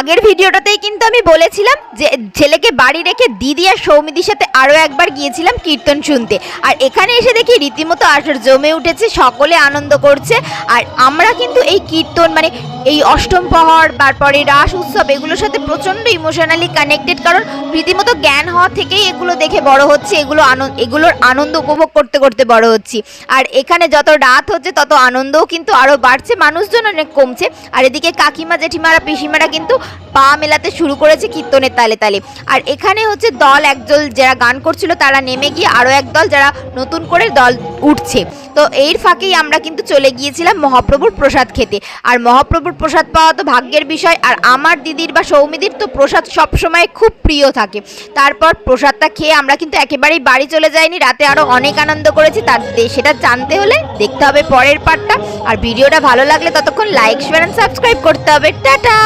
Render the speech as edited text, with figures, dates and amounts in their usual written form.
আগের ভিডিওটাতেই কিন্তু আমি বলেছিলাম যে ছেলেকে বাড়ি রেখে দিদি আর সৌমিদির সাথে আরও একবার গিয়েছিলাম কীর্তন শুনতে। আর এখানে এসে দেখি রীতিমতো আসর জমে উঠেছে, সকলে আনন্দ করছে। আর আমরা কিন্তু এই কীর্তন মানে এই অষ্টম প্রহর, তারপরে রাস উৎসব এগুলোর সাথে প্রচণ্ড ইমোশনালি কানেক্টেড, কারণ রীতিমতো জ্ঞান হওয়া থেকেই এগুলো দেখে বড় হচ্ছে, এগুলোর আনন্দ উপভোগ করতে করতে বড় হচ্ছি। আর এখানে যত রাত হচ্ছে তত আনন্দও কিন্তু আরও বাড়ছে, মানুষজন অনেক কমছে। আর এদিকে কাকিমা জেঠিমারা পিসিমারা কিন্তু পা মেলাতে শুরু করেছে কীর্তনের তালে তালে। আর এখানে হচ্ছে দল একদল যারা গান করছিল তারা নেমে গিয়ে আরও একদল যারা নতুন করে দল উঠছে। তো এর ফাঁকেই আমরা কিন্তু চলে গিয়েছিলাম মহাপ্রভুর প্রসাদ খেতে। আর মহাপ্রভুর প্রসাদ পাওয়া তো ভাগ্যের বিষয়, আর আমার দিদির বা সৌমিদির তো প্রসাদ সবসময় খুব প্রিয় থাকে। তারপর প্রসাদটা খেয়ে আমরা কিন্তু একেবারেই বাড়ি চলে যাইনি, রাতে আরও অনেক আনন্দ করেছি। সেটা জানতে হলে দেখতে হবে পরের পার্টটা। আর ভিডিওটা ভালো লাগলে ততক্ষণ লাইক শেয়ার এন্ড সাবস্ক্রাইব করতে হবে। টাটা।